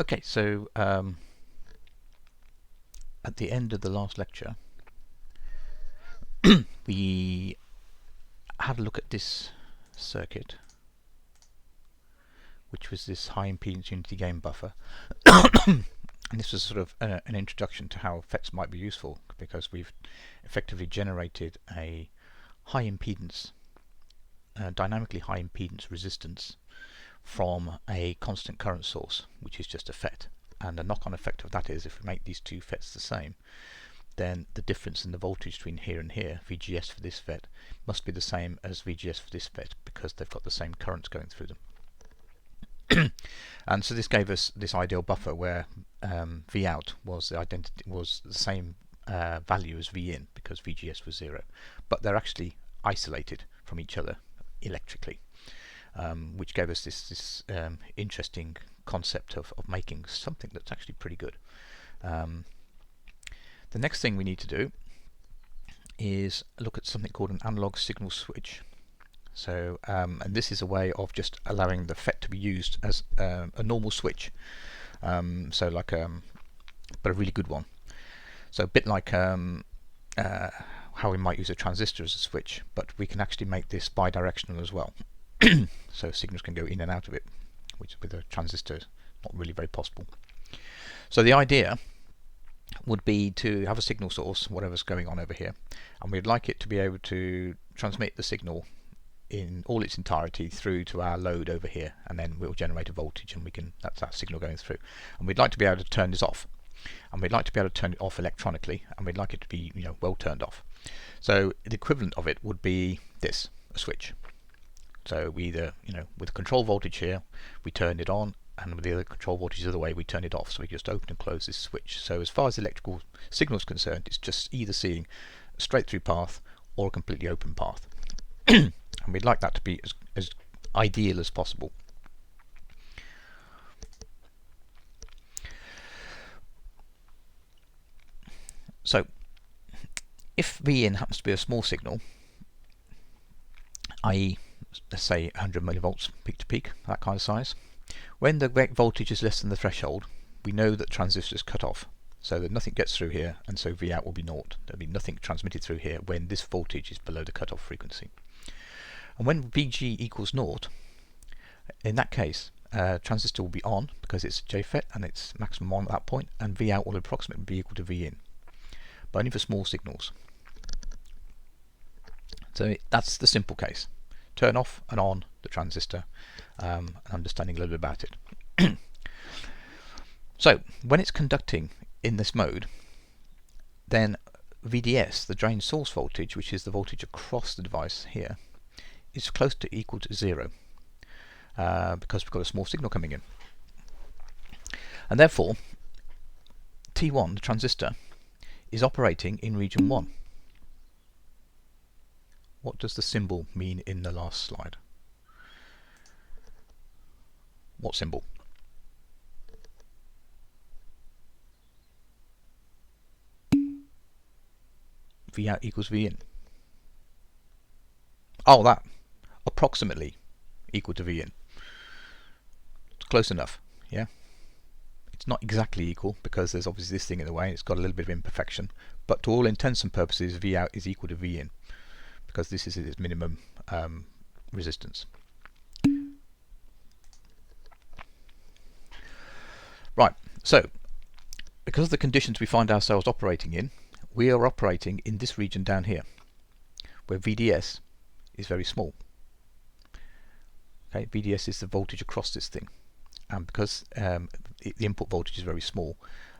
Okay, so at the end of the last lecture, we had a look at this circuit, which was this high impedance unity gain buffer. And this was sort of an introduction to how FETs might be useful, because we've effectively generated a high impedance, dynamically high impedance resistance from a constant current source, which is just a FET. And the knock-on effect of that is, if we make these two FETs the same, then the difference in the voltage between here and here, VGS for this FET, must be the same as VGS for this FET, because they've got the same currents going through them. And so this gave us this ideal buffer where Vout was the same value as Vin, because VGS was 0, but they're actually isolated from each other electrically, which gave us this interesting concept of making something that's actually pretty good. The next thing we need to do is look at something called an analog signal switch. So, and this is a way of just allowing the FET to be used as a normal switch. So like, but a really good one. So a bit like how we might use a transistor as a switch, but we can actually make this bidirectional as well. So signals can go in and out of it, which with a transistor is not really very possible. So the idea would be to have a signal source, whatever's going on over here, and we'd like it to be able to transmit the signal in all its entirety through to our load over here, and then we'll generate a voltage, and that's our signal going through. And we'd like to be able to turn this off, and we'd like to be able to turn it off electronically, and we'd like it to be, well turned off. So the equivalent of it would be this, a switch. So we either, with the control voltage here, we turn it on, and with the other control voltage the other way, we turn it off. So we just open and close this switch. So as far as the electrical signal is concerned, it's just either seeing a straight through path or a completely open path. And we'd like that to be as ideal as possible. So if Vin happens to be a small signal, i.e. let's say 100 millivolts peak to peak, that kind of size, when the voltage is less than the threshold, we know that the transistor is cut off, so that nothing gets through here, and so Vout will be naught. There'll be nothing transmitted through here when this voltage is below the cutoff frequency. And when Vg equals naught, in that case, transistor will be on because it's JFET and it's maximum on at that point, and Vout will approximately be equal to Vin, but only for small signals. So that's the simple case. Turn off and on the transistor, and understanding a little bit about it. So when it's conducting in this mode, then VDS, the drain source voltage, which is the voltage across the device here, is close to equal to 0, because we've got a small signal coming in. And therefore, T1, the transistor, is operating in region 1. What does the symbol mean in the last slide? What symbol? Vout equals Vin. Oh, that. Approximately equal to Vin. It's close enough, yeah? It's not exactly equal, because there's obviously this thing in the way, and it's got a little bit of imperfection, but to all intents and purposes, Vout is equal to Vin, because this is its minimum resistance. Right, so because of the conditions we find ourselves operating in, we are operating in this region down here, where VDS is very small. Okay, VDS is the voltage across this thing, and because the input voltage is very small,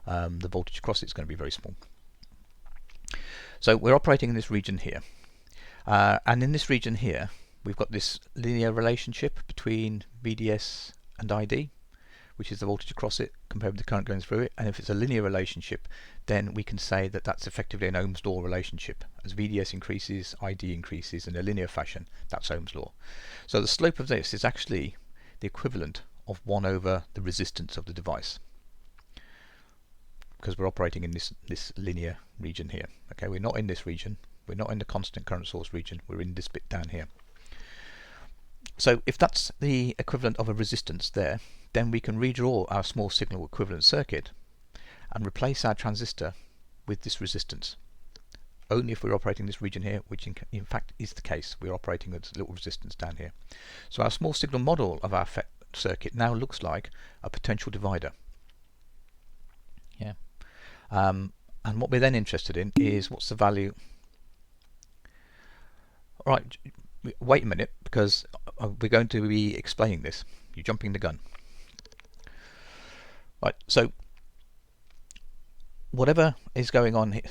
the voltage across it is going to be very small. So we're operating in this region here. And in this region here, we've got this linear relationship between VDS and ID, which is the voltage across it compared with the current going through it. And if it's a linear relationship, then we can say that that's effectively an Ohm's law relationship. As VDS increases, ID increases in a linear fashion. That's Ohm's law. So the slope of this is actually the equivalent of 1 over the resistance of the device, because we're operating in this linear region here. Okay, we're not in this region. We're not in the constant current source region. We're in this bit down here. So if that's the equivalent of a resistance there, then we can redraw our small signal equivalent circuit and replace our transistor with this resistance. Only if we're operating this region here, which in fact is the case. We're operating with a little resistance down here. So our small signal model of our FET circuit now looks like a potential divider. Yeah. And what we're then interested in is what's the value. Right, wait a minute, because we're going to be explaining this. You're jumping the gun. Right, so whatever is going on here.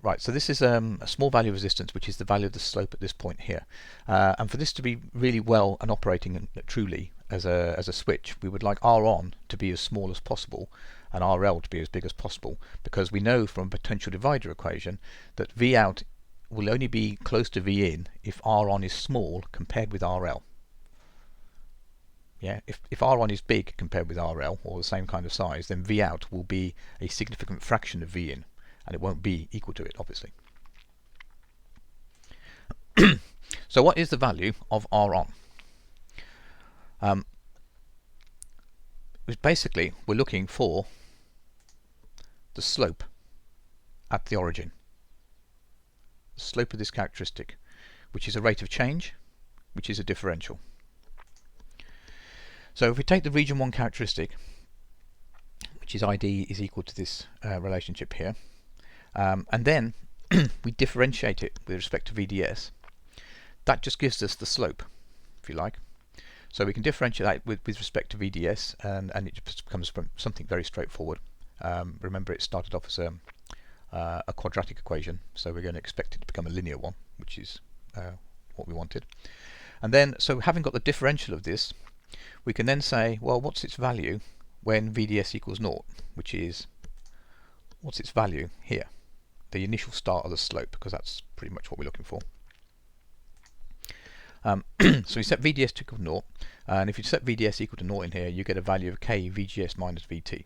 Right, so this is a small value resistance, which is the value of the slope at this point here. And for this to be really well and operating truly as a switch, we would like R on to be as small as possible and RL to be as big as possible, because we know from a potential divider equation that V out will only be close to V in if R on is small compared with RL. Yeah, if R on is big compared with RL, or the same kind of size, then V out will be a significant fraction of V in, and it won't be equal to it, obviously. So what is the value of R on? Basically, we're looking for the slope at the origin. The slope of this characteristic, which is a rate of change, which is a differential. So if we take the region 1 characteristic, which is ID is equal to this relationship here, and then we differentiate it with respect to VDS, that just gives us the slope, if you like. So we can differentiate that with respect to VDS, and it just becomes something very straightforward. Remember, it started off as a quadratic equation, so we're going to expect it to become a linear one, which is what we wanted. And then, so having got the differential of this, we can then say, well, what's its value when VDS equals 0, which is, what's its value here, the initial start of the slope, because that's pretty much what we're looking for. So we set VDS to equal 0, and if you set VDS equal to 0 in here, you get a value of K VGS minus VT.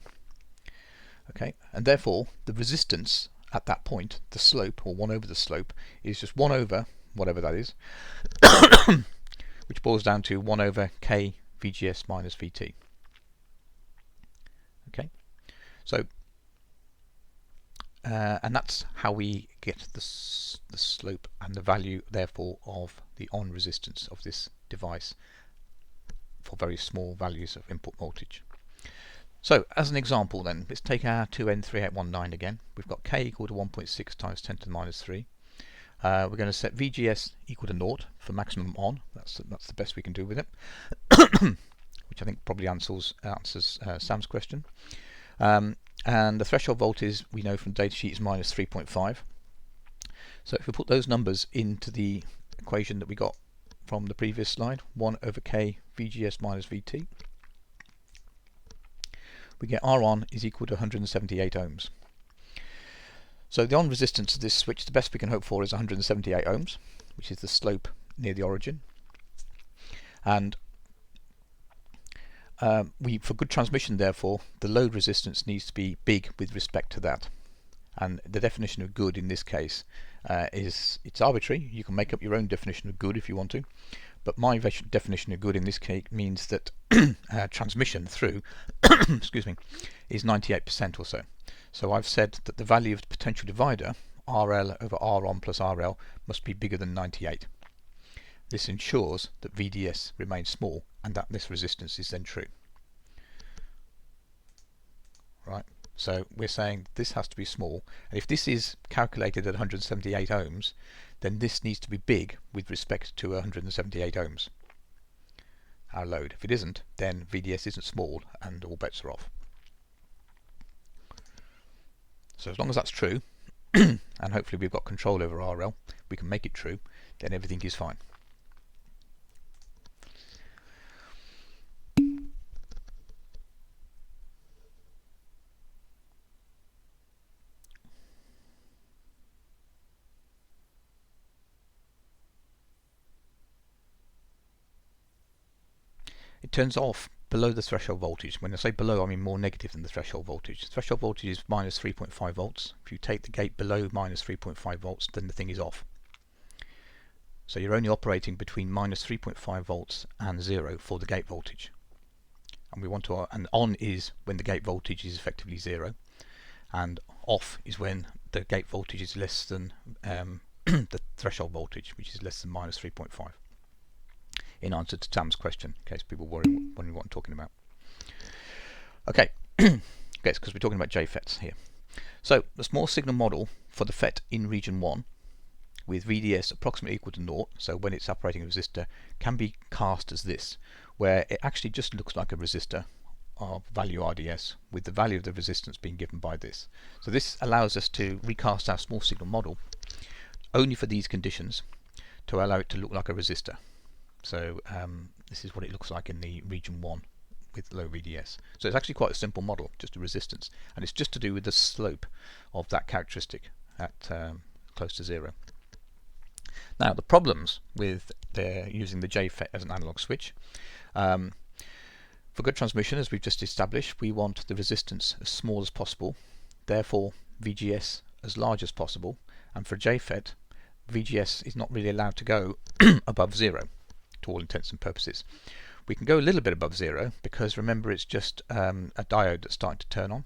Okay, and therefore the resistance at that point, the slope, or 1 over the slope, is just 1 over whatever that is, which boils down to 1 over K VGS minus VT. Okay, so and that's how we get the slope and the value, therefore, of the on resistance of this device for very small values of input voltage. So, as an example then, let's take our 2N3819 again. We've got K equal to 1.6 times 10 to the minus 3. We're going to set VGS equal to 0 for maximum on. That's the best we can do with it, which I think probably answers Sam's question. And the threshold voltage we know from the datasheet is minus 3.5. So if we put those numbers into the equation that we got from the previous slide, 1 over K VGS minus VT, we get R on is equal to 178 ohms. So the on resistance of this switch, the best we can hope for is 178 ohms, which is the slope near the origin. And for good transmission, therefore, the load resistance needs to be big with respect to that. And the definition of good in this case is, it's arbitrary. You can make up your own definition of good if you want to, but my definition of good in this case means that transmission through excuse me, is 98% or so. So I've said that the value of the potential divider, RL over R on plus RL, must be bigger than 98. This ensures that VDS remains small and that this resistance is then true. Right, so we're saying this has to be small, and if this is calculated at 178 ohms, then this needs to be big with respect to 178 ohms, our load. If it isn't, then VDS isn't small and all bets are off. So as long as that's true, and hopefully we've got control over RL, we can make it true, then everything is fine. It turns off below the threshold voltage. When I say below, I mean more negative than the threshold voltage. The threshold voltage is minus 3.5 volts. If you take the gate below minus 3.5 volts, then the thing is off. So you're only operating between minus 3.5 volts and 0 for the gate voltage. And we want to, and on is when the gate voltage is effectively 0, and off is when the gate voltage is less than the threshold voltage, which is less than minus 3.5. In answer to Tam's question, in case people wondering what I'm talking about. Okay, because we're talking about JFETs here. So the small signal model for the FET in region 1 with VDS approximately equal to 0, so when it's operating a resistor, can be cast as this, where it actually just looks like a resistor of value RDS with the value of the resistance being given by this. So this allows us to recast our small signal model only for these conditions to allow it to look like a resistor. So this is what it looks like in the region 1 with low VDS. So it's actually quite a simple model, just a resistance, and it's just to do with the slope of that characteristic at close to 0. Now the problems with using the JFET as an analog switch, for good transmission, as we've just established, we want the resistance as small as possible, therefore VGS as large as possible, and for JFET VGS is not really allowed to go above 0 to all intents and purposes. We can go a little bit above 0 because remember it's just a diode that's starting to turn on.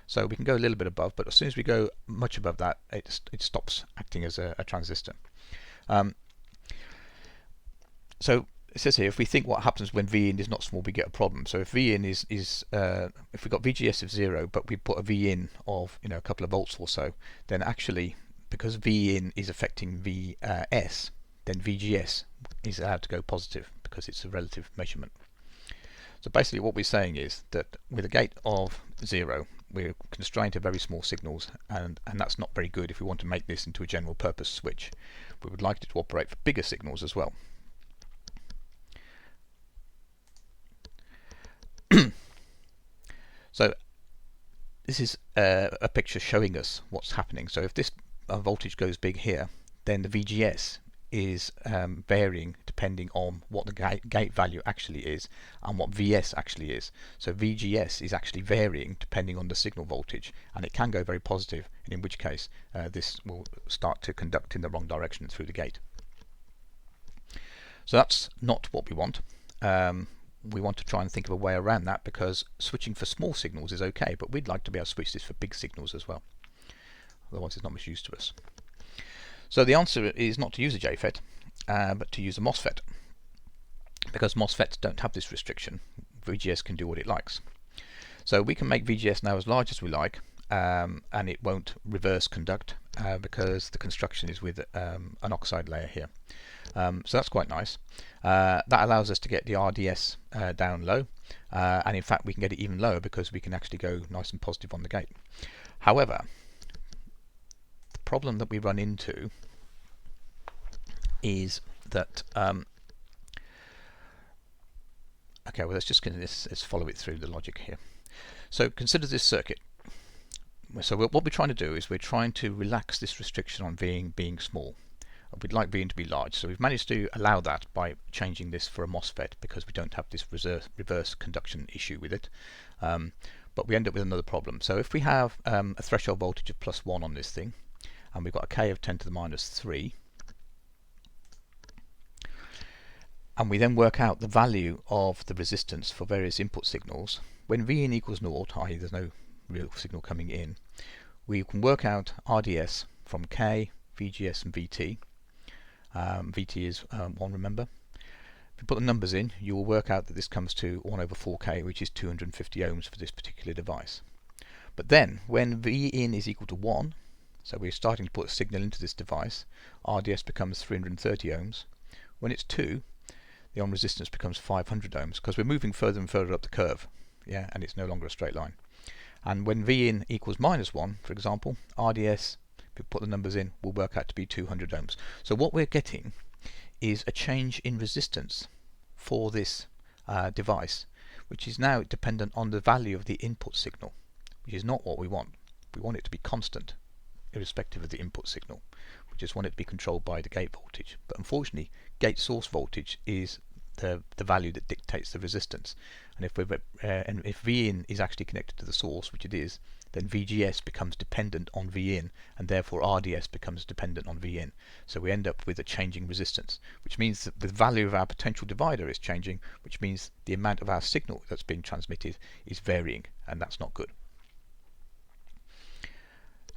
So we can go a little bit above, but as soon as we go much above that, it stops acting as a transistor. So it says here, if we think what happens when V in is not small, we get a problem. So if V in is if we've got VGS of 0, but we put a V in of a couple of volts or so, then actually because V in is affecting VS, then VGS is allowed to go positive because it's a relative measurement. So basically what we're saying is that with a gate of 0, we're constrained to very small signals, and that's not very good if we want to make this into a general purpose switch. We would like it to operate for bigger signals as well. So this is a picture showing us what's happening. So if this voltage goes big here, then the VGS is varying depending on what the gate value actually is and what VS actually is. So VGS is actually varying depending on the signal voltage, and it can go very positive, and in which case this will start to conduct in the wrong direction through the gate. So that's not what we want. We want to try and think of a way around that, because switching for small signals is okay, but we'd like to be able to switch this for big signals as well. Otherwise it's not much use to us. So the answer is not to use a JFET, but to use a MOSFET, because MOSFETs don't have this restriction. VGS can do what it likes. So we can make VGS now as large as we like, and it won't reverse conduct because the construction is with an oxide layer here. So that's quite nice. That allows us to get the RDS down low, and in fact we can get it even lower because we can actually go nice and positive on the gate. However, the problem that we run into is that okay, well let's follow it through the logic here. So consider this circuit. So what we're trying to do is we're trying to relax this restriction on being small. We'd like V in to be large, so we've managed to allow that by changing this for a MOSFET because we don't have this reverse conduction issue with it. But we end up with another problem. So if we have a threshold voltage of +1 on this thing, and we've got a K of 10 to the minus 3, and we then work out the value of the resistance for various input signals, when V in equals 0, i.e. there's no real signal coming in, we can work out RDS from K, VGS and VT. VT is 1, remember. If you put the numbers in, you will work out that this comes to 1 over 4K, which is 250 ohms for this particular device. But then, when V in is equal to 1, so we're starting to put a signal into this device, RDS becomes 330 ohms. When it's 2, the on resistance becomes 500 ohms, because we're moving further and further up the curve, yeah, and it's no longer a straight line. And when V in equals -1, for example, RDS, if we put the numbers in, will work out to be 200 ohms. So what we're getting is a change in resistance for this device, which is now dependent on the value of the input signal, which is not what we want. We want it to be constant, irrespective of the input signal. We just want it to be controlled by the gate voltage. But unfortunately, gate source voltage is the value that dictates the resistance. And if V in is actually connected to the source, which it is, then VGS becomes dependent on V in, and therefore RDS becomes dependent on V in. So we end up with a changing resistance, which means that the value of our potential divider is changing, which means the amount of our signal that's being transmitted is varying, and that's not good.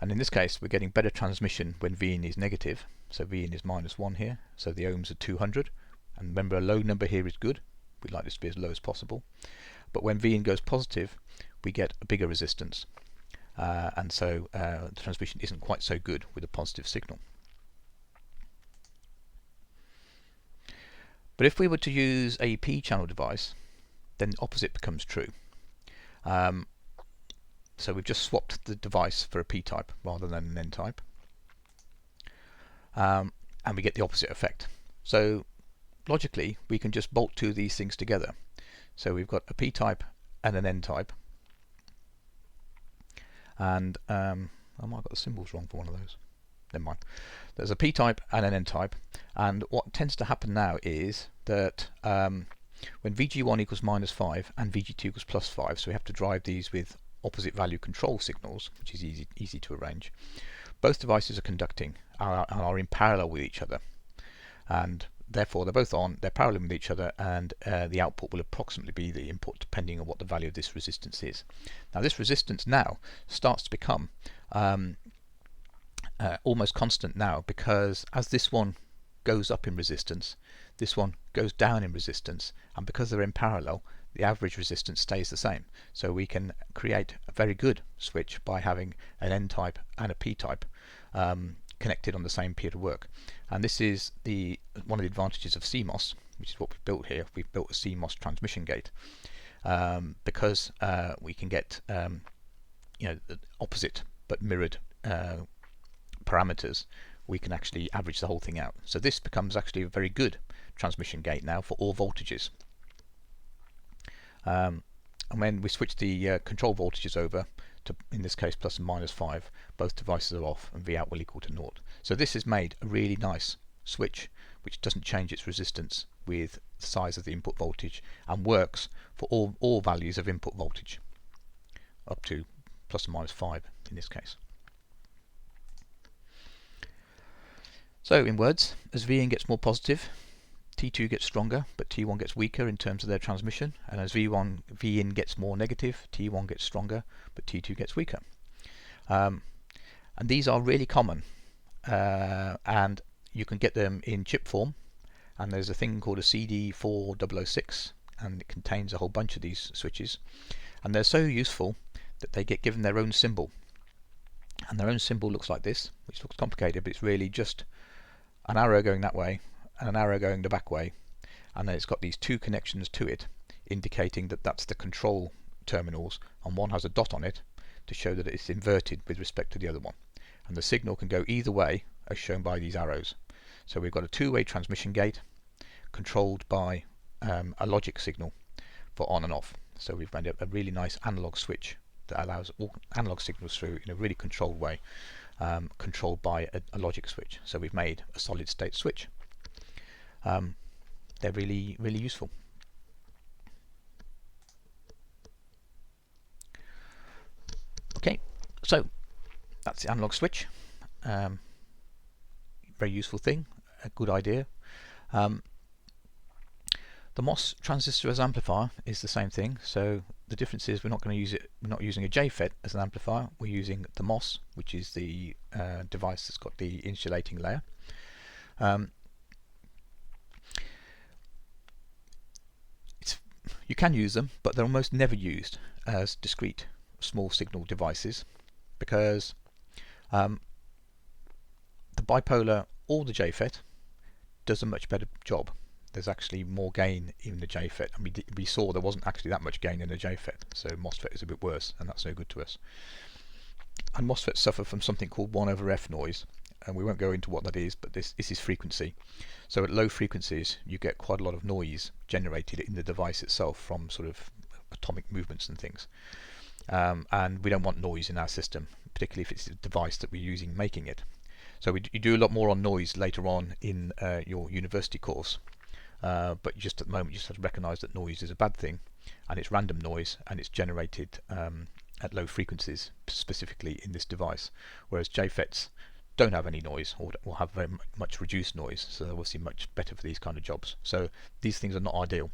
And in this case, we're getting better transmission when V in is negative. So V in is -1 here, so the ohms are 200. And remember, a low number here is good. We'd like this to be as low as possible. But when V in goes positive, we get a bigger resistance. And so the transmission isn't quite so good with a positive signal. But if we were to use a P-channel device, then the opposite becomes true. So we've just swapped the device for a P-type rather than an N-type. And we get the opposite effect. So logically, we can just bolt two of these things together. So we've got a P-type and an N-type. And I might have got the symbols wrong for one of those. Never mind. There's a P-type and an N-type. And what tends to happen now is that when VG1 equals -5 and VG2 equals +5, so we have to drive these with opposite value control signals, which is easy to arrange. Both devices are conducting and are in parallel with each other, and therefore they're both on, they're parallel with each other, and the output will approximately be the input depending on what the value of this resistance is. Now this resistance now starts to become almost constant now, because as this one goes up in resistance, this one goes down in resistance, and because they're in parallel, the average resistance stays the same. So we can create a very good switch by having an N-type and a P-type connected on the same peer to work. And this is one of the advantages of CMOS, which is what we've built here. We've built a CMOS transmission gate because we can get the opposite but mirrored parameters. We can actually average the whole thing out. So this becomes actually a very good transmission gate now for all voltages. And when we switch the control voltages over to, in this case, plus and -5, both devices are off and V out will equal to 0. So this has made a really nice switch which doesn't change its resistance with the size of the input voltage and works for all values of input voltage up to plus and -5 in this case. So in words, as V in gets more positive, T2 gets stronger, but T1 gets weaker in terms of their transmission, and as V in gets more negative, T1 gets stronger, but T2 gets weaker. And these are really common, and you can get them in chip form, and there's a thing called a CD4006, and it contains a whole bunch of these switches, and they're so useful that they get given their own symbol. And their own symbol looks like this, which looks complicated, but it's really just an arrow going that way and an arrow going the back way, and then it's got these two connections to it indicating that that's the control terminals, and one has a dot on it to show that it's inverted with respect to the other one, and the signal can go either way as shown by these arrows. So we've got a two-way transmission gate controlled by a logic signal for on and off. So we've made a really nice analog switch that allows all analog signals through in a really controlled way, controlled by a logic switch. So we've made a solid state switch. They're really useful. Okay, so that's the analog switch. Very useful thing, a good idea. The MOS transistor as amplifier is the same thing. So the difference is we're not using a JFET as an amplifier. We're using the MOS, which is the device that's got the insulating layer. You can use them, but they're almost never used as discrete small signal devices because the bipolar or the JFET does a much better job. There's actually more gain in the JFET, and we saw there wasn't actually that much gain in the JFET, so MOSFET is a bit worse, and that's no good to us. And MOSFETs suffer from something called 1/F noise, and we won't go into what that is, but this is frequency. So at low frequencies you get quite a lot of noise generated in the device itself from sort of atomic movements and things, and we don't want noise in our system, particularly if it's a device that we're using making it. So you do a lot more on noise later on in your university course, but just at the moment you just have to recognize that noise is a bad thing, and it's random noise, and it's generated at low frequencies, specifically in this device, whereas JFETs don't have any noise, or will have very much reduced noise, so they're obviously much better for these kind of jobs. So these things are not ideal.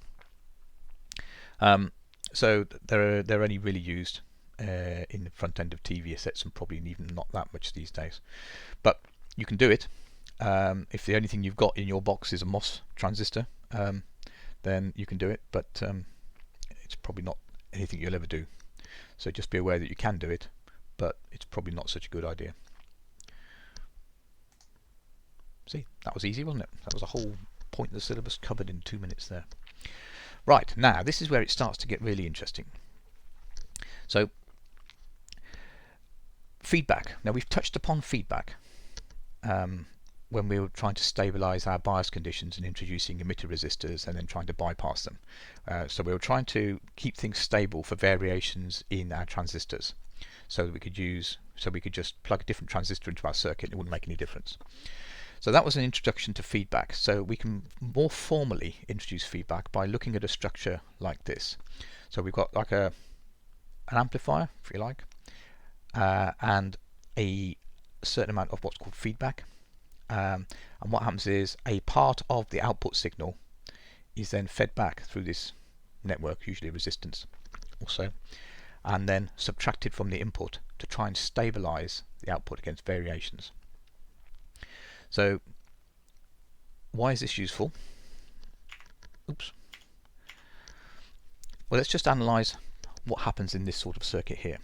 So they're only really used in the front end of TV sets, and probably even not that much these days. But you can do it. If the only thing you've got in your box is a MOS transistor, then you can do it, but it's probably not anything you'll ever do. So just be aware that you can do it, but it's probably not such a good idea. See, that was easy, wasn't it? That was a whole point of the syllabus covered in 2 minutes there. Right, now this is where it starts to get really interesting. So, feedback. Now we've touched upon feedback when we were trying to stabilize our bias conditions and introducing emitter resistors and then trying to bypass them. So we were trying to keep things stable for variations in our transistors, so that we could just plug a different transistor into our circuit and it wouldn't make any difference. So that was an introduction to feedback. So we can more formally introduce feedback by looking at a structure like this. So we've got like an amplifier, if you like, and a certain amount of what's called feedback. And what happens is a part of the output signal is then fed back through this network, usually resistance also, and then subtracted from the input to try and stabilize the output against variations. So why is this useful? Oops. Well, let's just analyze what happens in this sort of circuit here.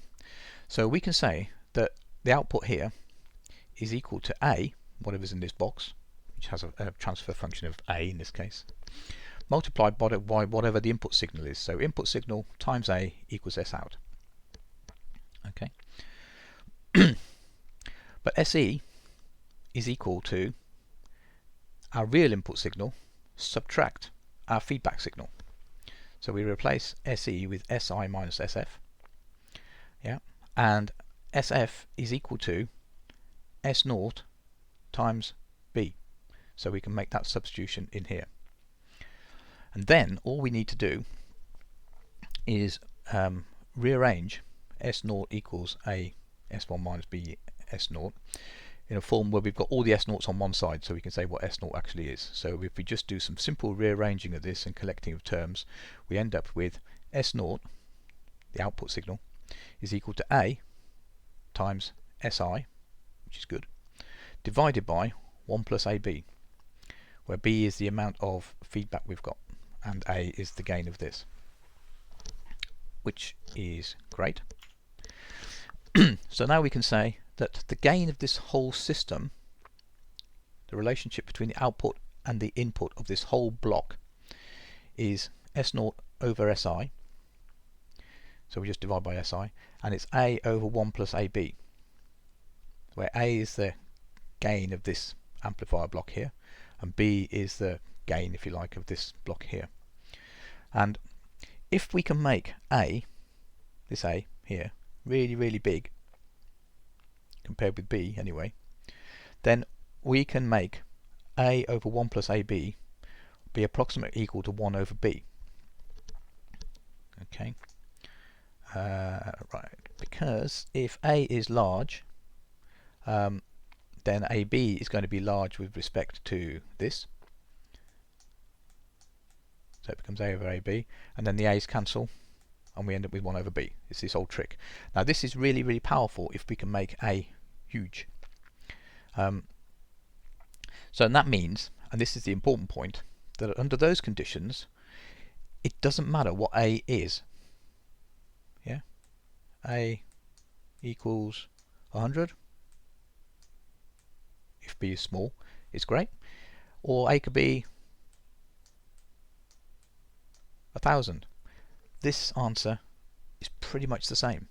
So we can say that the output here is equal to A, whatever's in this box, which has a transfer function of A in this case, multiplied by whatever the input signal is. So input signal times A equals S out. Okay. But SE is equal to our real input signal subtract our feedback signal. So we replace SE with SI minus SF. Yeah, and SF is equal to S naught times B. So we can make that substitution in here. And then all we need to do is rearrange S naught equals A S1 minus B S naught in a form where we've got all the S naughts on one side, so we can say what S naught actually is. So if we just do some simple rearranging of this and collecting of terms, we end up with S naught, the output signal, is equal to A times SI, which is good, divided by 1 plus AB, where B is the amount of feedback we've got and A is the gain of this, which is great. So now we can say that the gain of this whole system, the relationship between the output and the input of this whole block, is S0 over SI. So we just divide by SI, and it's A over 1 plus AB, where A is the gain of this amplifier block here, and B is the gain, if you like, of this block here. And if we can make A, this A here, really, really big, compared with B anyway, then we can make A over 1 plus AB be approximately equal to 1 over B. Okay, right, because if A is large, then AB is going to be large with respect to this. So it becomes A over AB, and then the A's cancel, and we end up with 1 over B. It's this old trick. Now this is really, really powerful if we can make A huge. So that means, and this is the important point, that under those conditions, it doesn't matter what A is. Yeah, A equals 100. If B is small, it's great. Or A could be 1,000. This answer is pretty much the same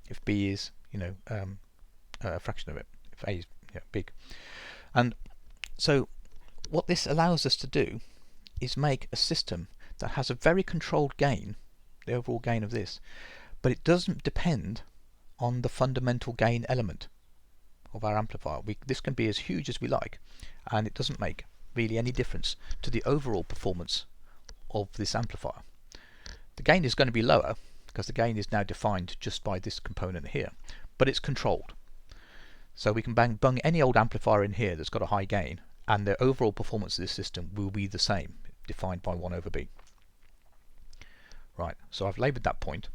if B is, a fraction of it, if A is big. And so what this allows us to do is make a system that has a very controlled gain, the overall gain of this, but it doesn't depend on the fundamental gain element of our amplifier. This can be as huge as we like, and it doesn't make really any difference to the overall performance of this amplifier. The gain is going to be lower because the gain is now defined just by this component here, but it's controlled. So we can bung any old amplifier in here that's got a high gain, and the overall performance of this system will be the same, defined by 1 over B. Right, so I've labelled that point.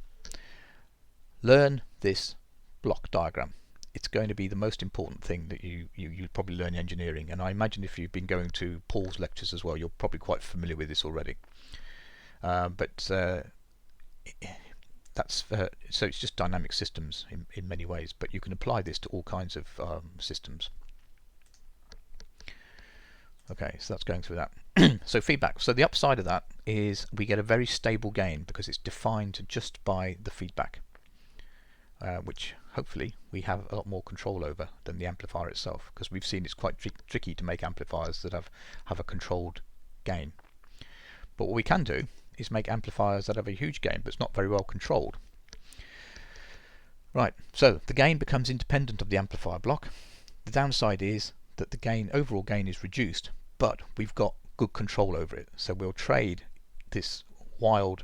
Learn this block diagram. It's going to be the most important thing that you probably learn in engineering, and I imagine if you've been going to Paul's lectures as well, you're probably quite familiar with this already. So it's just dynamic systems in many ways, but you can apply this to all kinds of systems. Okay, so that's going through that. So feedback. So the upside of that is we get a very stable gain because it's defined just by the feedback, which hopefully we have a lot more control over than the amplifier itself, because we've seen it's quite tricky to make amplifiers that have a controlled gain. But what we can do is make amplifiers that have a huge gain but it's not very well controlled. Right, so the gain becomes independent of the amplifier block. The downside is that the overall gain is reduced, but we've got good control over it. So we'll trade this wild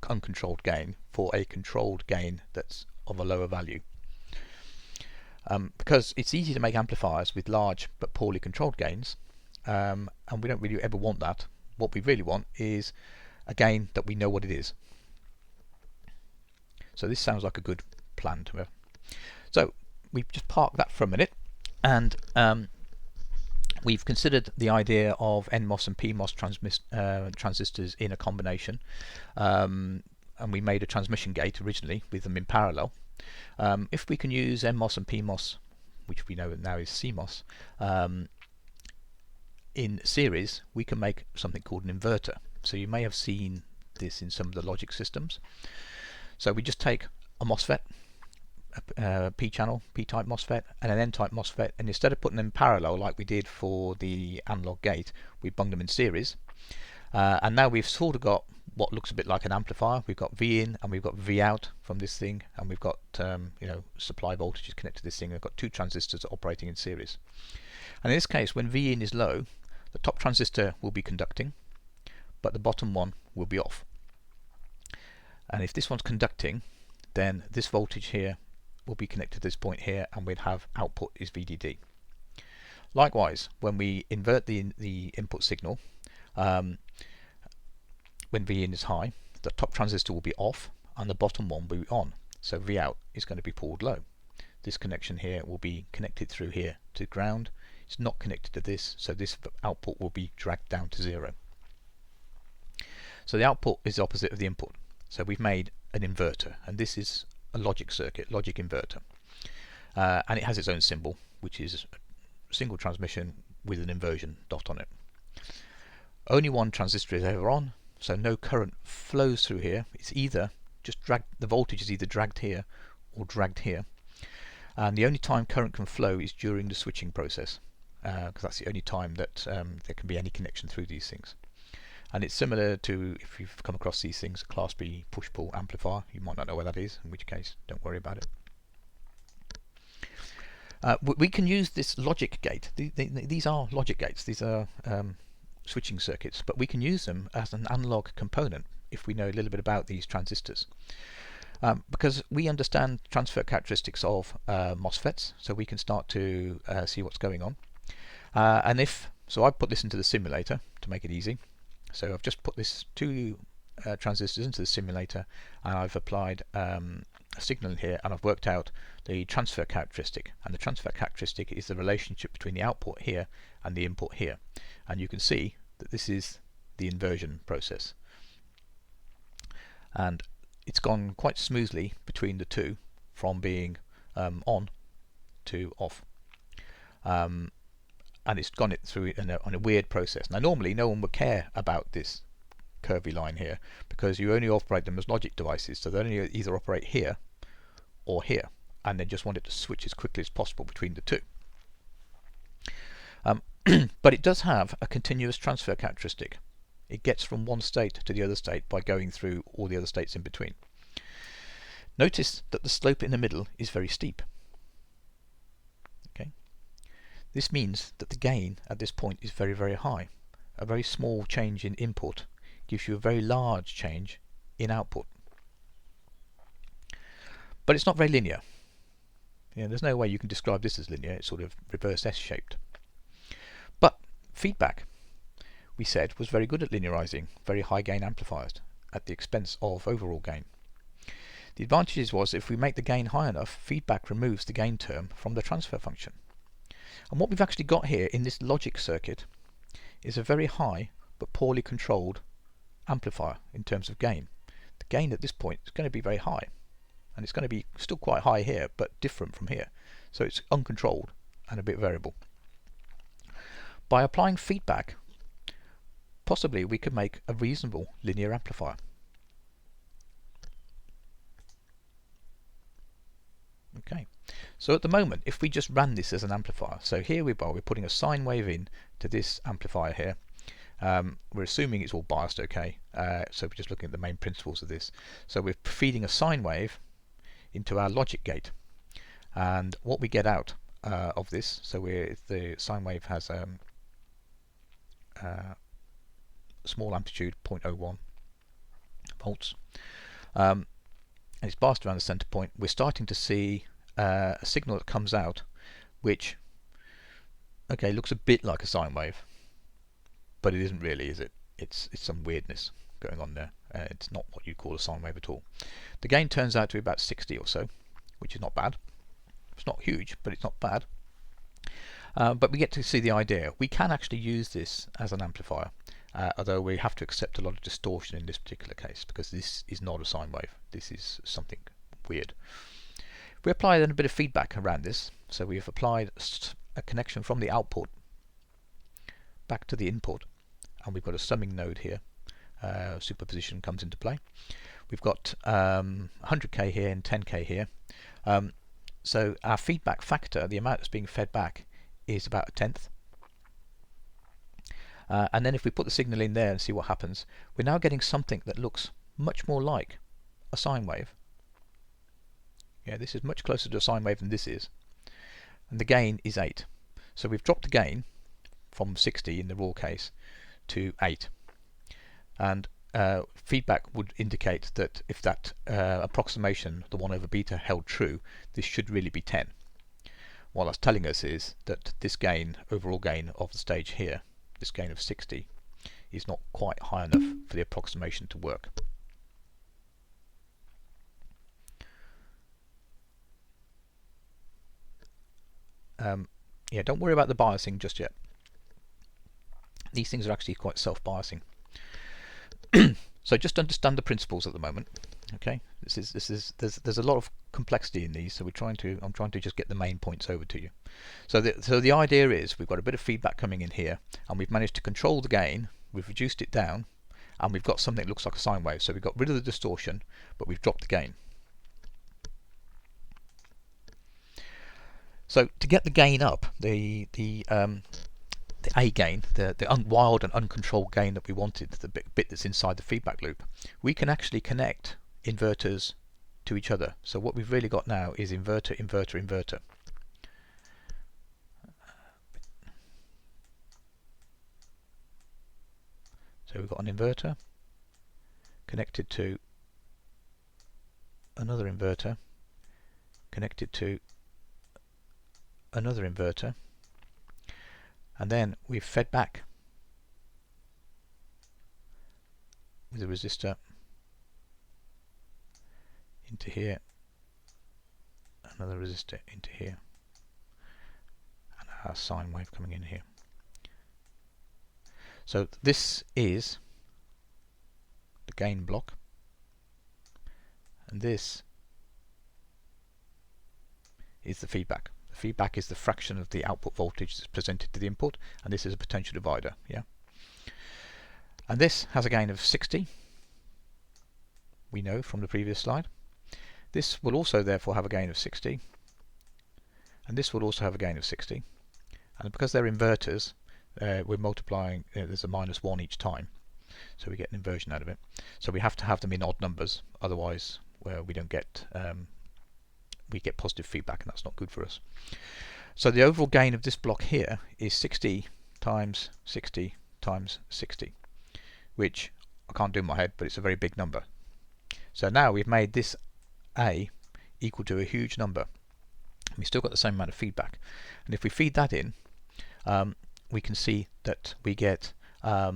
uncontrolled gain for a controlled gain that's of a lower value. Because it's easy to make amplifiers with large but poorly controlled gains, and we don't really ever want that. What we really want is a gain that we know what it is. So this sounds like a good plan to me. So we've just parked that for a minute, and we've considered the idea of NMOS and PMOS transistors in a combination, and we made a transmission gate originally with them in parallel. If we can use NMOS and PMOS, which we know now is CMOS, in series, we can make something called an inverter. So you may have seen this in some of the logic systems. So we just take a MOSFET, a P-channel, P-type MOSFET, and an N-type MOSFET, and instead of putting them in parallel like we did for the analog gate, we bung them in series. And now we've sort of got what looks a bit like an amplifier. We've got V in and we've got V out from this thing, and we've got supply voltages connected to this thing. We've got two transistors operating in series. And in this case, when V in is low, the top transistor will be conducting, but the bottom one will be off. And if this one's conducting, then this voltage here will be connected to this point here, and we'd have output is VDD. Likewise, when we invert the input signal, when V in is high, the top transistor will be off and the bottom one will be on. So V out is going to be pulled low. This connection here will be connected through here to ground. It's not connected to this, so this output will be dragged down to 0. So the output is the opposite of the input. So we've made an inverter, and this is a logic circuit, logic inverter. And it has its own symbol, which is a single transmission with an inversion dot on it. Only one transistor is ever on, so no current flows through here. It's either just the voltage is either dragged here or dragged here. And the only time current can flow is during the switching process, because that's the only time that there can be any connection through these things. And it's similar to, if you've come across these things, a Class B push-pull amplifier. You might not know what that is, in which case don't worry about it. We can use this logic gate. These are logic gates. These are switching circuits, but we can use them as an analog component if we know a little bit about these transistors. Because we understand transfer characteristics of MOSFETs, so we can start to see what's going on. So I've put this into the simulator to make it easy. So I've just put this two transistors into the simulator, and I've applied a signal in here, and I've worked out the transfer characteristic. And the transfer characteristic is the relationship between the output here and the input here. And you can see that this is the inversion process. And it's gone quite smoothly between the two, from being on to off. And it's gone through on a weird process. Now normally no one would care about this curvy line here, because you only operate them as logic devices, so they only either operate here or here, and they just want it to switch as quickly as possible between the two. But it does have a continuous transfer characteristic. It gets from one state to the other state by going through all the other states in between. Notice that the slope in the middle is very steep. Okay. This means that the gain at this point is very, very high. a very small change in input gives you a very large change in output. But it's not very linear. There's no way you can describe this as linear. It's sort of reverse S-shaped. But feedback, we said, was very good at linearizing very high gain amplifiers at the expense of overall gain. The advantage was if we make the gain high enough, feedback removes the gain term from the transfer function. And what we've actually got here in this logic circuit is a very high but poorly controlled amplifier in terms of gain. The gain at this point is going to be very high, and it's going to be still quite high here but different from here, so it's uncontrolled and a bit variable. By applying feedback, possibly we could make a reasonable linear amplifier. Okay, so at the moment, if we just ran this as an amplifier, so here we're putting a sine wave in to this amplifier here. We're assuming it's all biased okay, so we're just looking at the main principles of this. So we're feeding a sine wave into our logic gate, and what we get out of this, so the sine wave has small amplitude, 0.01 volts, and it's biased around the center point. We're starting to see a signal that comes out which looks a bit like a sine wave, but it isn't really, is it? It's some weirdness going on there. It's not what you'd call a sine wave at all. The gain turns out to be about 60 or so, which is not bad. It's not huge, but it's not bad. But we get to see the idea. We can actually use this as an amplifier, although we have to accept a lot of distortion in this particular case, because this is not a sine wave. This is something weird. We apply then a bit of feedback around this. So we've applied a connection from the output back to the input, and we've got a summing node here. Superposition comes into play. We've got 100k here and 10k here. So our feedback factor, the amount that's being fed back, is about 1/10. And then if we put the signal in there and see what happens, we're now getting something that looks much more like a sine wave. This is much closer to a sine wave than this is. And the gain is 8. So we've dropped the gain from 60 in the raw case to 8. And feedback would indicate that if that approximation, the 1 over beta, held true, this should really be 10. What that's telling us is that this gain, overall gain of the stage here, this gain of 60, is not quite high enough for the approximation to work. Don't worry about the biasing just yet. These things are actually quite self-biasing. So just understand the principles at the moment. Okay, there's a lot of complexity in these, so I'm trying to just get the main points over to you. So the idea is we've got a bit of feedback coming in here, and we've managed to control the gain. We've reduced it down, and we've got something that looks like a sine wave. So we've got rid of the distortion, but we've dropped the gain. So to get the gain up, the A gain, the wild and uncontrolled gain that we wanted, the bit that's inside the feedback loop, we can actually connect inverters to each other. So what we've really got now is inverter, inverter, inverter. So we've got an inverter connected to another inverter connected to another inverter, and then we've fed back with a resistor into here, another resistor into here, and our sine wave coming in here. So this is the gain block, and this is the feedback. The feedback is the fraction of the output voltage that's presented to the input, and this is a potential divider. And this has a gain of 60, we know from the previous slide. This will also therefore have a gain of 60, and this will also have a gain of 60, and because they're inverters, we're multiplying, there's a -1 each time, so we get an inversion out of it. So we have to have them in odd numbers, otherwise we don't get we get positive feedback, and that's not good for us. So the overall gain of this block here is 60 times 60 times 60, which I can't do in my head, but it's a very big number. So now we've made this A equal to a huge number. We've still got the same amount of feedback, and if we feed that in, we can see that we get a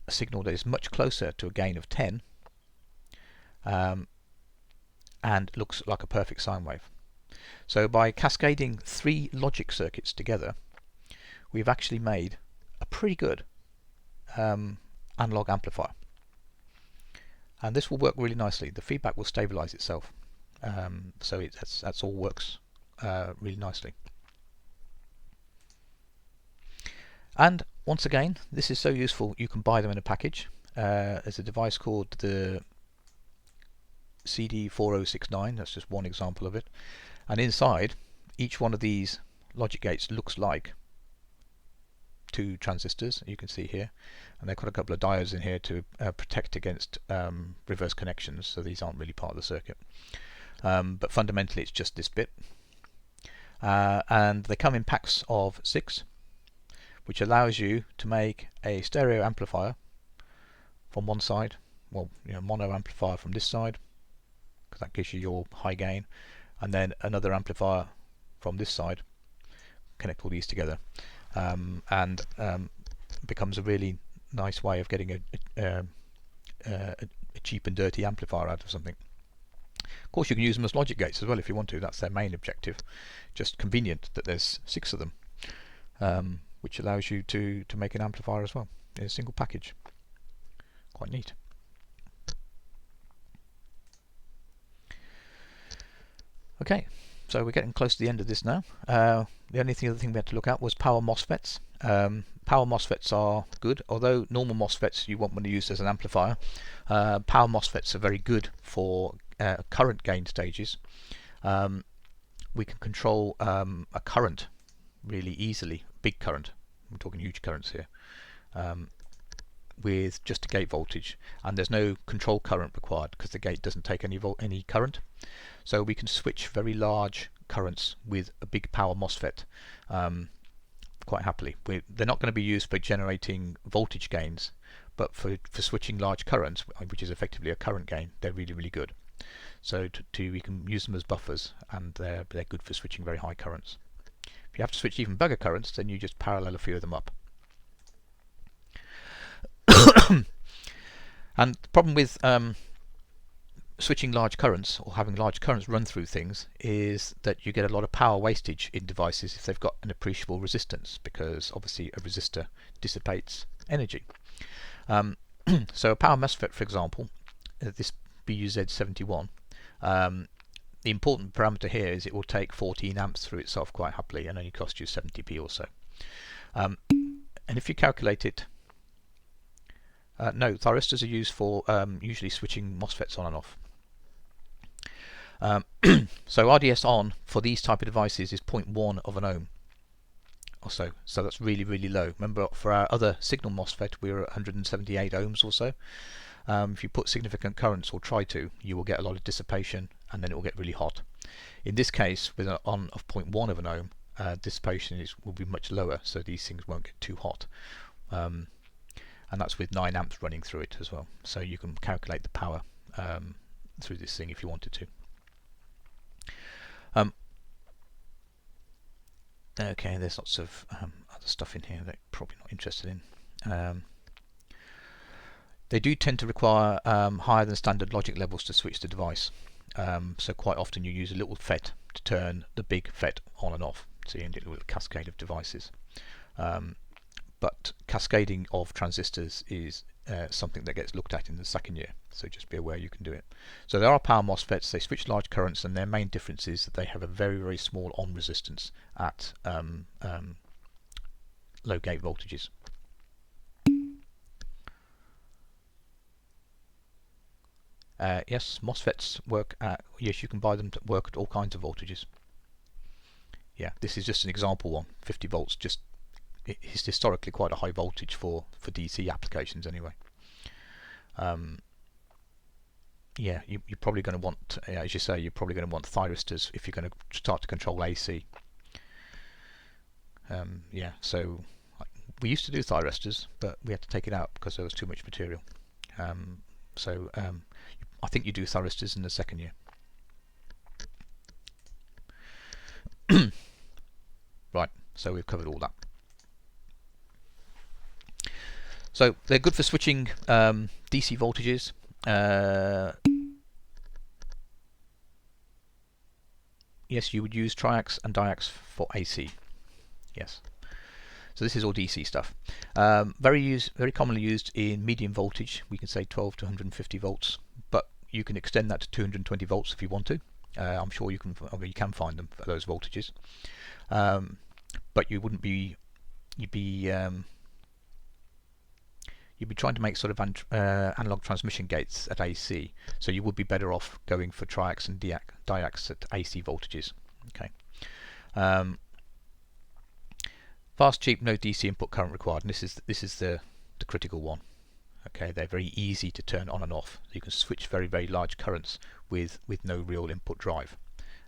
signal that is much closer to a gain of 10, and looks like a perfect sine wave. So by cascading 3 logic circuits together, we've actually made a pretty good analog amplifier, and this will work really nicely. The feedback will stabilize itself, so that's all works really nicely. And once again, this is so useful, you can buy them in a package. There's a device called the CD4069, that's just one example of it, and inside each one of these logic gates looks like 2 transistors, you can see here, and they've got a couple of diodes in here to protect against reverse connections, so these aren't really part of the circuit, but fundamentally it's just this bit, and they come in packs of 6, which allows you to make a stereo amplifier from one side, well, mono amplifier from this side, because that gives you your high gain, and then another amplifier from this side. Connect all these together, and becomes a really nice way of getting a cheap and dirty amplifier out of something. Of course, you can use them as logic gates as well if you want to. That's their main objective. Just convenient that there's 6 of them, which allows you to make an amplifier as well in a single package. Quite neat. Okay, so we're getting close to the end of this now. The only other thing we had to look at was power MOSFETs. Power MOSFETs are good, although normal MOSFETs you won't want to use as an amplifier. Power MOSFETs are very good for current gain stages. We can control a current really easily, big current, I'm talking huge currents here, with just a gate voltage, and there's no control current required because the gate doesn't take any current. So we can switch very large currents with a big power MOSFET quite happily. They're not going to be used for generating voltage gains, but for switching large currents, which is effectively a current gain, they're really good. So we can use them as buffers, and they're good for switching very high currents. If you have to switch even bigger currents, then you just parallel a few of them up. And the problem with switching large currents or having large currents run through things is that you get a lot of power wastage in devices if they've got an appreciable resistance, because obviously a resistor dissipates energy. So a power MOSFET, for example, this BUZ71, the important parameter here is it will take 14 amps through itself quite happily and only cost you 70p or so. And if you calculate it, no, thyristors are used for usually switching MOSFETs on and off. So RDS on for these type of devices is 0.1 of an ohm or so. So that's really low. Remember, for our other signal MOSFET we were at 178 ohms or so. If you put significant currents, or try to, you will get a lot of dissipation and then it will get really hot. In this case, with an on of 0.1 of an ohm, dissipation will be much lower, so these things won't get too hot. And that's with 9 amps running through it as well. So you can calculate the power through this thing if you wanted to. Okay, there's lots of other stuff in here that you're probably not interested in. They do tend to require higher than standard logic levels to switch the device. So quite often you use a little FET to turn the big FET on and off. So you end up with a cascade of devices. But cascading of transistors is something that gets looked at in the second year, so just be aware you can do it. So there are power MOSFETs, they switch large currents, and their main difference is that they have a very small on resistance at low gate voltages. Yes, MOSFETs work at, yes, you can buy them to work at all kinds of voltages. Yeah, this is just an example one, 50 volts, just it's historically quite a high voltage for DC applications anyway. Yeah, you're probably going to want, as you say, you're probably going to want thyristors if you're going to start to control AC. Yeah, so We used to do thyristors, but we had to take it out because there was too much material. So I think you do thyristors in the second year. Right, so we've covered all that. So they're good for switching DC voltages. Yes, you would use triacs and diacs for AC. Yes. So this is all DC stuff. Very commonly used in medium voltage. We can say 12 to 150 volts, but you can extend that to 220 volts if you want to. I'm sure you can find them for those voltages, but you wouldn't be. You'd be trying to make sort of analog transmission gates at AC, so you would be better off going for triacs and diacs at AC voltages. Okay. Fast, cheap, no DC input current required. And this is the critical one. Okay, they're very easy to turn on and off. You can switch very large currents with no real input drive,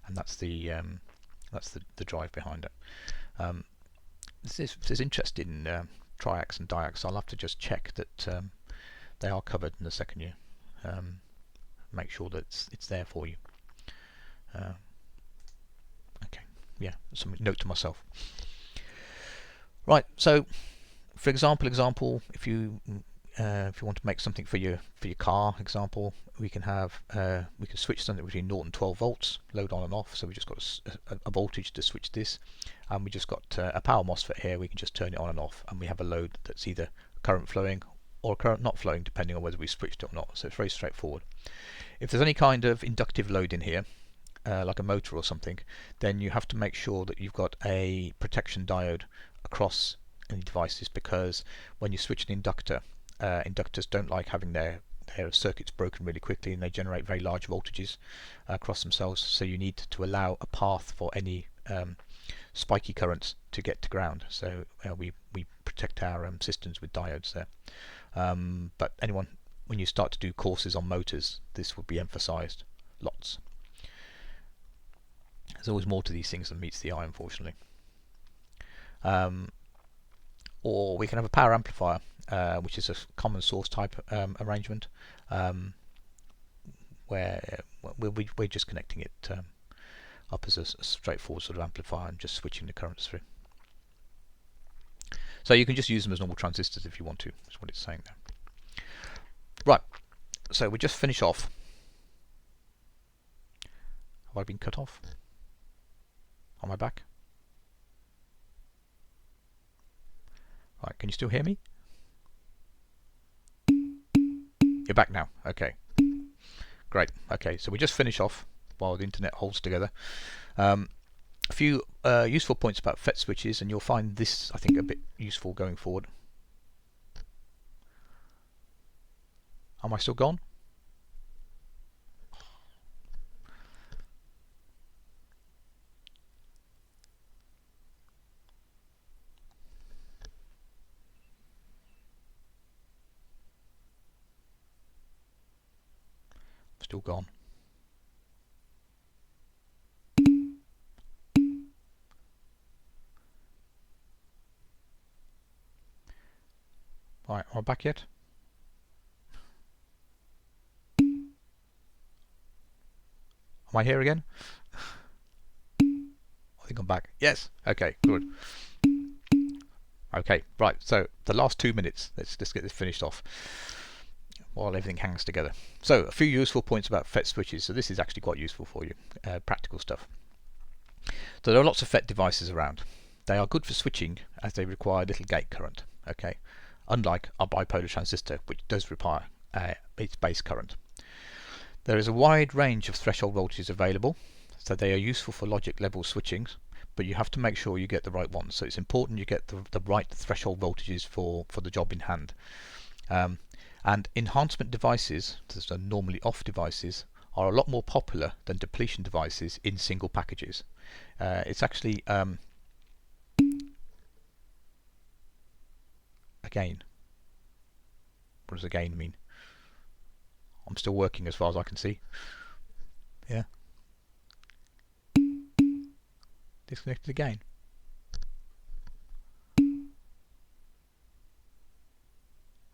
and that's the drive behind it. If there's interest in triacs and diacs, I'll have to just check that they are covered in the second year. Make sure that it's there for you. Okay, yeah, some note to myself. Right, so for example, if you want to make something for your car, example, we can switch something between 0 and 12 volts, load on and off. So we just got a voltage to switch this, and we just got a power MOSFET here. We can just turn it on and off, and we have a load that's either current flowing or current not flowing, depending on whether we switched it or not. So it's very straightforward. If there's any kind of inductive load in here, like a motor or something, then you have to make sure that you've got a protection diode across any devices, because when you switch an inductor, inductors don't like having their circuits broken really quickly, and they generate very large voltages across themselves. So you need to allow a path for any spiky currents to get to ground. So we protect our systems with diodes there. But when you start to do courses on motors, this would be emphasized lots. There's always more to these things than meets the eye, unfortunately. Or we can have a power amplifier, which is a common source type arrangement, where we're just connecting it up as a straightforward sort of amplifier and just switching the currents through. So you can just use them as normal transistors if you want to. That's what it's saying there. Right, so we just finish off. Have I been cut off? Am I back? Right, can you still hear me? You're back now. Okay. Great. Okay, so we just finish off while the internet holds together. A few useful points about FET switches, and you'll find this, I think, a bit useful going forward. Am I still gone? Still gone. Right, am I back yet? Am I here again? I think I'm back. Yes. Okay, good. Okay, right, so the last 2 minutes, let's get this finished off while everything hangs together. So a few useful points about FET switches. So this is actually quite useful for you, practical stuff. So there are lots of FET devices around. They are good for switching as they require little gate current, okay, unlike our bipolar transistor, which does require its base current. There is a wide range of threshold voltages available, so they are useful for logic level switching, but you have to make sure you get the right ones. So it's important you get the right threshold voltages for the job in hand. And enhancement devices, so normally off devices, are a lot more popular than depletion devices in single packages. It's actually again, what does again mean? I'm still working as far as I can see. Yeah. Disconnected again.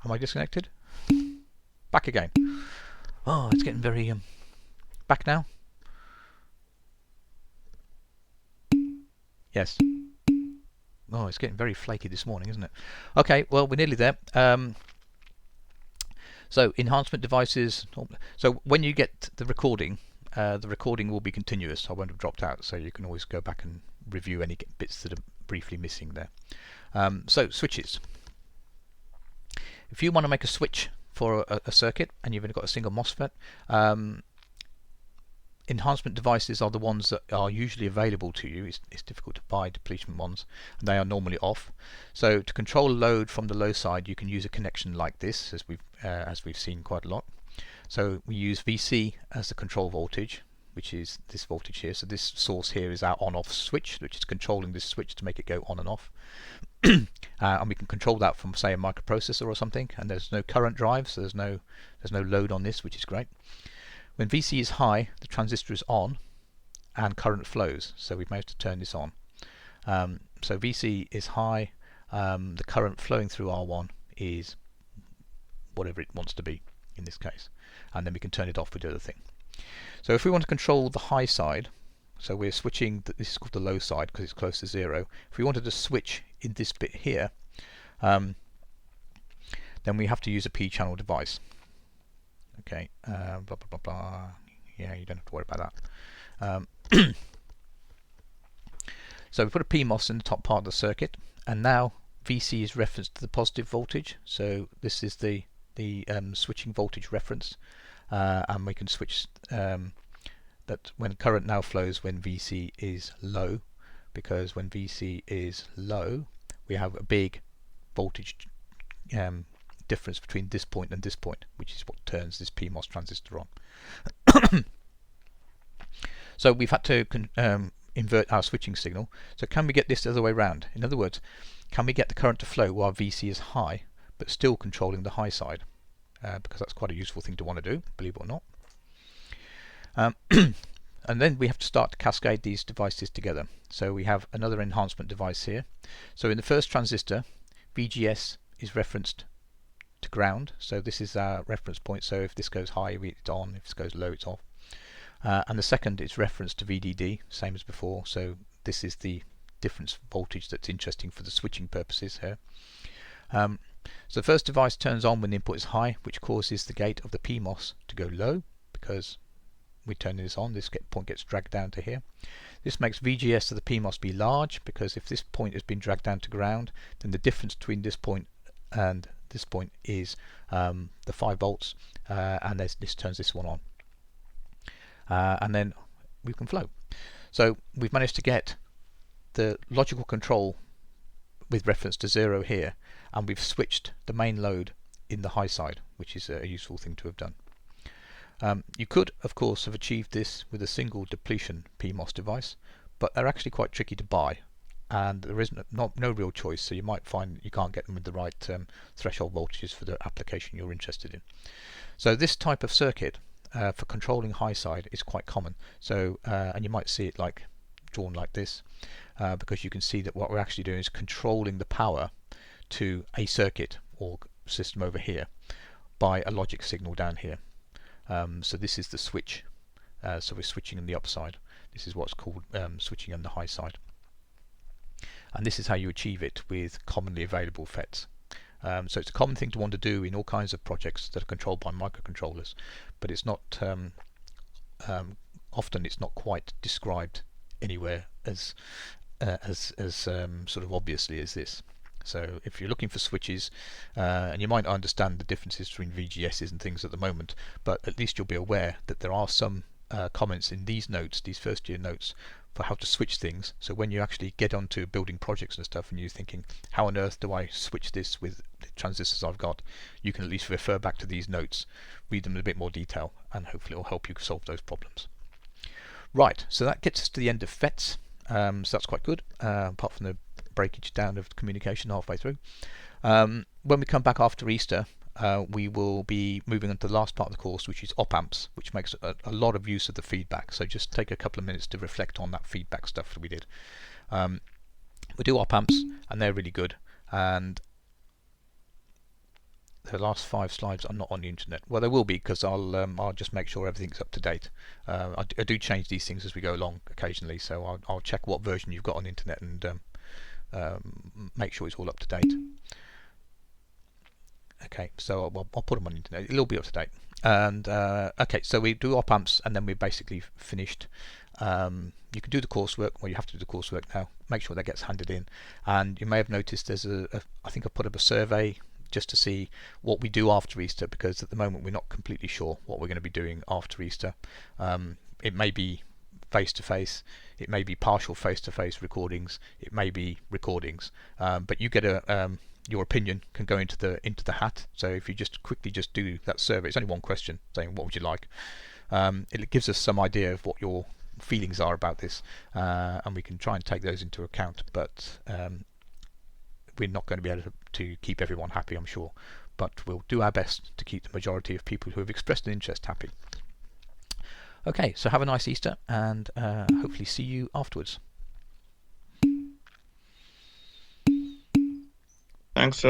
Am I disconnected? Back again. Oh, it's getting very back now. Yes. Oh, it's getting very flaky this morning, isn't it? Okay, well, we're nearly there. So enhancement devices. So when you get the recording will be continuous. I won't have dropped out, so you can always go back and review any bits that are briefly missing there. So switches. If you want to make a switch for a circuit and you've only got a single MOSFET, enhancement devices are the ones that are usually available to you. It's difficult to buy depletion ones, and they are normally off. So to control load from the low side, you can use a connection like this, as we've seen quite a lot. So we use VC as the control voltage, which is this voltage here. So this source here is our on-off switch, which is controlling this switch to make it go on and off. And we can control that from, say, a microprocessor or something. And there's no current drive, so there's no load on this, which is great. When VC is high, the transistor is on and current flows. So we've managed to turn this on. So VC is high, the current flowing through R1 is whatever it wants to be in this case. And then we can turn it off with the other thing. So if we want to control the high side, so we're switching, this is called the low side because it's close to 0. If we wanted to switch in this bit here, then we have to use a P-channel device. Okay, blah blah blah blah. Yeah, you don't have to worry about that. So we put a PMOS in the top part of the circuit, and now VC is referenced to the positive voltage. So this is the switching voltage reference, and we can switch that when current now flows when VC is low, because when VC is low, we have a big voltage difference between this point and this point, which is what turns this PMOS transistor on. So we've had to invert our switching signal. So can we get this the other way around? In other words, can we get the current to flow while VC is high, but still controlling the high side? Because that's quite a useful thing to want to do, believe it or not. And then we have to start to cascade these devices together. So we have another enhancement device here. So in the first transistor, VGS is referenced to ground. So this is our reference point. So if this goes high, it's on. If this goes low, it's off. And the second is referenced to VDD, same as before. So this is the difference voltage that's interesting for the switching purposes here. So the first device turns on when the input is high, which causes the gate of the PMOS to go low because we turn this on. This point gets dragged down to here. This makes VGS to the PMOS be large, because if this point has been dragged down to ground, then the difference between this point and this point is the 5 volts, and this turns this one on. And then we can flow. So we've managed to get the logical control with reference to 0 here, and we've switched the main load in the high side, which is a useful thing to have done. You could, of course, have achieved this with a single depletion PMOS device, but they're actually quite tricky to buy, and there is no real choice, so you might find you can't get them with the right threshold voltages for the application you're interested in. So this type of circuit for controlling high side is quite common. So and you might see it like drawn like this, because you can see that what we're actually doing is controlling the power to a circuit or system over here by a logic signal down here. So this is the switch. So we're switching on the upside. This is what's called switching on the high side. And this is how you achieve it with commonly available FETs. So it's a common thing to want to do in all kinds of projects that are controlled by microcontrollers, but it's not often it's not quite described anywhere as sort of obviously as this. So if you're looking for switches, and you might not understand the differences between VGSs and things at the moment, but at least you'll be aware that there are some comments in these notes, these first year notes, for how to switch things. So when you actually get onto building projects and stuff and you're thinking, how on earth do I switch this with the transistors I've got, you can at least refer back to these notes, read them in a bit more detail, and hopefully it will help you solve those problems. Right, so that gets us to the end of FETs. So that's quite good, apart from the breakage down of communication halfway through. When we come back after Easter, we will be moving on to the last part of the course, which is op-amps, which makes a lot of use of the feedback. So just take a couple of minutes to reflect on that feedback stuff that we did. We do op-amps, and they're really good. And the last 5 slides are not on the internet. Well, they will be, because I'll just make sure everything's up to date. I do change these things as we go along occasionally, so I'll check what version you've got on the internet and make sure it's all up to date. Okay, so I'll put them on the internet. It'll all be up to date. And okay, so we do op amps, and then we're basically finished. You can do the coursework, well, you have to do the coursework now. Make sure that gets handed in. And you may have noticed there's I think I put up a survey just to see what we do after Easter, because at the moment we're not completely sure what we're going to be doing after Easter. It may be face-to-face, it may be partial face-to-face recordings, it may be recordings, but you get your opinion can go into the hat. So if you just quickly just do that survey, it's only one question saying what would you like. It gives us some idea of what your feelings are about this, and we can try and take those into account, but we're not going to be able to keep everyone happy, I'm sure, but we'll do our best to keep the majority of people who have expressed an interest happy. Okay, so have a nice Easter, and hopefully see you afterwards. Thanks,